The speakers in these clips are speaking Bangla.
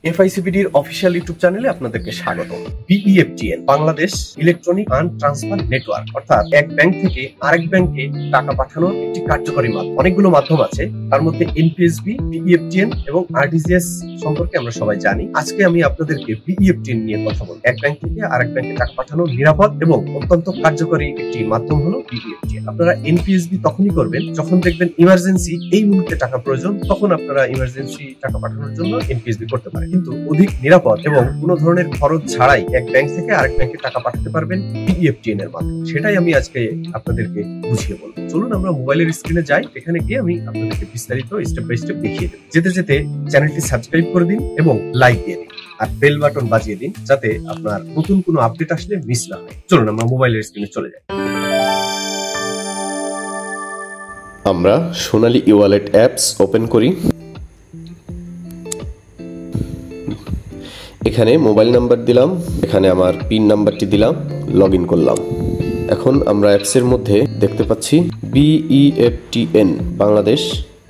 এফআইসিবিডির অফিসিয়াল ইউটিউব চ্যানেলে আপনাদেরকে স্বাগত। BEFTN Bangladesh electronic fund transfer network, অর্থাৎ এক ব্যাংক থেকে আরেক ব্যাংকে টাকা পাঠানোর একটি কার্যকরী মাধ্যম। অনেকগুলো মাধ্যম আছে, তার মধ্যে এনপিএসবি, বিইএফটিএন এবং আরটিজিএস সম্পর্কে আমরা সবাই জানি। আজকে আমি আপনাদেরকে বিইএফটিএন নিয়ে কথা বলবো। এক ব্যাংক থেকে আরেক ব্যাংকে টাকা পাঠানোর নিরাপদ এবং অত্যন্ত কার্যকরী একটি মাধ্যম হলো বিইএফটিএন। আপনারা এনপিএসবি তখনই করবেন যখন দেখবেন ইমার্জেন্সি, এই মুহূর্তে টাকা প্রয়োজন, তখন আপনারা ইমার্জেন্সি টাকা পাঠানোর জন্য এনপিএসবি করতে পারেন। কিন্তু অধিক নিরাপদ এবং কোনো ধরনের খরচ ছাড়াই এক ব্যাংক থেকে আরেক ব্যাংকে টাকা পাঠাতে পারবেন বিইএফটিএন এর মাধ্যমে। সেটাই আমি আজকে আপনাদেরকে বুঝিয়ে বলবো। চলুন আমরা মোবাইলের স্ক্রিনে যাই, এখানে গিয়ে আমি আপনাদেরকে বিস্তারিত স্টেপ বাই স্টেপ দেখিয়ে দেব। যেতে যেতে চ্যানেলটি সাবস্ক্রাইব করে দিন এবং লাইক দিয়ে দিন আর বেল বাটন বাজিয়ে দিন, যাতে আপনার নতুন কোনো আপডেট আসলে মিস না হয়। চলুন আমরা মোবাইলের স্ক্রিনে চলে যাই। আমরা সোনালী ই-ওয়ালেট অ্যাপস ওপেন করি। এখানে মোবাইল নাম্বার দিলাম, এখানে আমার পিন নাম্বারটি দিলাম, লগ ইন করলাম। এখন আমরা অ্যাপসের মধ্যে দেখতে পাচ্ছি BEFTN Bangladesh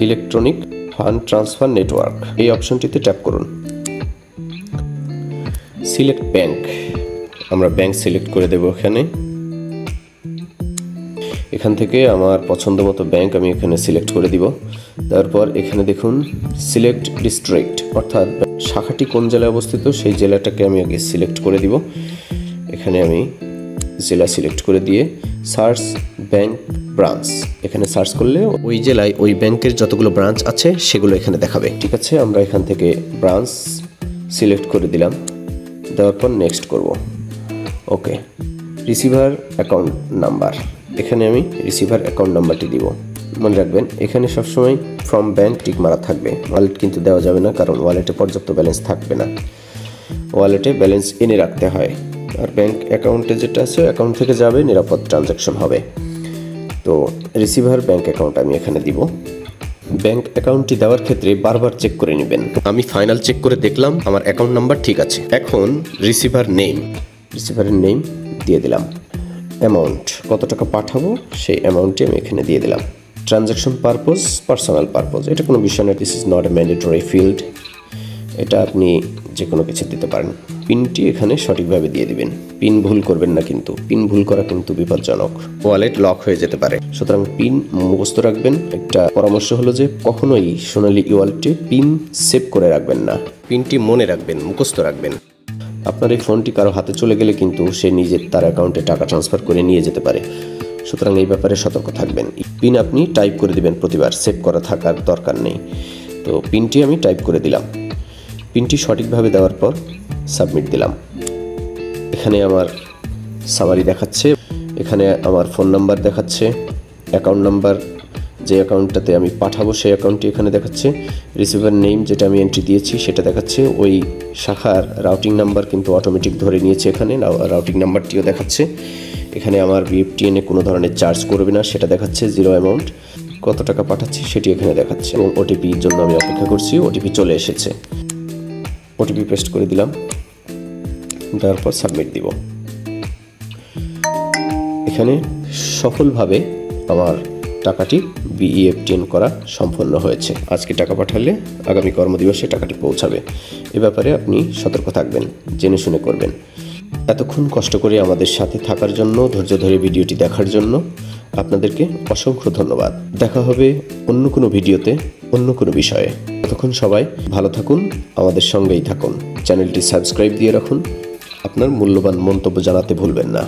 electronic fund transfer network, এই অপশনটিতে ট্যাপ করুন। সিলেক্ট ব্যাংক, আমরা ব্যাংক সিলেক্ট করে দেব। এখান থেকে আমার পছন্দ মতো ব্যাংক আমি এখানে সিলেক্ট করে দিব। তারপর এখানে দেখুন সিলেক্ট ডিস্ট্রিক্ট, অর্থাৎ শাখাটি কোন জেলায় অবস্থিত সেই জেলাটাকে আমি আগে সিলেক্ট করে দিব। এখানে আমি জেলা সিলেক্ট করে দিয়ে সার্চ ব্যাংক ব্রাঞ্চ, এখানে সার্চ করলে ওই জেলায় ওই ব্যাংকের যতগুলো ব্রাঞ্চ আছে সেগুলো এখানে দেখাবে। ঠিক আছে, আমরা এখান থেকে ব্রাঞ্চ সিলেক্ট করে দিলাম। দেওয়ার পর নেক্সট করব। ওকে, রিসিভার অ্যাকাউন্ট নাম্বার, এখানে আমি রিসিভার অ্যাকাউন্ট নাম্বারটি দিব। মনে রাখবেন এখানে সবসময় ফ্রম ব্যাংক টিক মারা থাকবে, ওয়ালেট কিন্তু দেওয়া যাবে না, কারণ ওয়ালেটে পর্যাপ্ত ব্যালেন্স থাকবে না। ওয়ালেটে ব্যালেন্স এনে রাখতে হয়, আর ব্যাংক অ্যাকাউন্টে যেটা আছে অ্যাকাউন্ট থেকে যাবে, নিরাপদ ট্রানজ্যাকশন হবে। তো রিসিভার ব্যাংক অ্যাকাউন্ট আমি এখানে দিব। ব্যাংক অ্যাকাউন্টটি দেওয়ার ক্ষেত্রে বারবার চেক করে নেবেন। আমি ফাইনাল চেক করে দেখলাম আমার অ্যাকাউন্ট নাম্বার ঠিক আছে। এখন রিসিভার নেম, রিসিভারের নেম দিয়ে দিলাম। অ্যামাউন্ট, কত টাকা পাঠাবো সেই অ্যামাউন্টটি আমি এখানে দিয়ে দিলাম। ট্রানজ্যাকশন পারপোজ, পার্সোনাল পারপোজ, এটা কোনো বিষয় না, this is not a mandatory field, এটা আপনি যে কোনো কিছু দিতে পারেন। পিনটি এখানে সঠিকভাবে দিয়ে দিবেন, পিন ভুল করবেন না, কিন্তু পিন ভুল করা কিন্তু বিপজ্জনক, ওয়ালেট লক হয়ে যেতে পারে। সুতরাং পিন মুখস্থ রাখবেন। একটা পরামর্শ হলো যে কখনোই সোনালী ই-ওয়ালেটে পিন সেভ করে রাখবেন না, পিনটি মনে রাখবেন, মুখস্থ রাখবেন। আপনার এই ফোনটি কারো হাতে চলে গেলে কিন্তু সে নিজে তার অ্যাকাউন্টে টাকা ট্রান্সফার করে নিয়ে যেতে পারে, সুতরাং এই ব্যাপারে সতর্ক থাকবেন। পিন আপনি টাইপ করে দিবেন প্রতিবার, সেভ করা থাকার দরকার নেই। তো পিনটি আমি টাইপ করে দিলাম। পিনটি সঠিকভাবে দেওয়ার পর সাবমিট দিলাম। এখানে আমার সামারি দেখাচ্ছে, এখানে আমার ফোন নাম্বার দেখাচ্ছে, অ্যাকাউন্ট নাম্বার, যে অ্যাকাউন্টটাতে আমি পাঠাবো সেই অ্যাকাউন্টটি এখানে দেখাচ্ছে, রিসিভার নেম যেটা আমি এন্ট্রি দিয়েছি সেটা দেখাচ্ছে, ওই শাখার রাউটিং নাম্বার কিন্তু অটোমেটিক ধরে নিয়েছে, এখানে রাউটিং নাম্বারটিও দেখাচ্ছে। এখানে আমার বিইএফটিএনে কোনো ধরনের চার্জ করবে না সেটা দেখাচ্ছে, জিরো অ্যামাউন্ট, কত টাকা পাঠাচ্ছি সেটি এখানে দেখাচ্ছে, এবং ওটিপির জন্য আমি অপেক্ষা করছি। ওটিপি চলে এসেছে, ওটিপি পেস্ট করে দিলাম, তারপর সাবমিট দিব। এখানে সফলভাবে আমার টাকাটি বিইএফটিএন করা সম্পন্ন হয়েছে। আজকে টাকা পাঠালে আগামী কর্মদিবসে টাকাটি পৌঁছাবে। এ ব্যাপারে আপনি সতর্ক থাকবেন, জেনে শুনে করবেন। এতক্ষণ কষ্ট করে আমাদের সাথে থাকার জন্য, ধৈর্য ধরে ভিডিওটি দেখার জন্য আপনাদেরকে অসংখ্য ধন্যবাদ। দেখা হবে অন্য কোনো ভিডিওতে, অন্য কোনো বিষয়ে। ততক্ষণ সবাই ভালো থাকুন, আমাদের সঙ্গেই থাকুন। চ্যানেলটি সাবস্ক্রাইব দিয়ে রাখুন, আপনার মূল্যবান মন্তব্য জানাতে ভুলবেন না।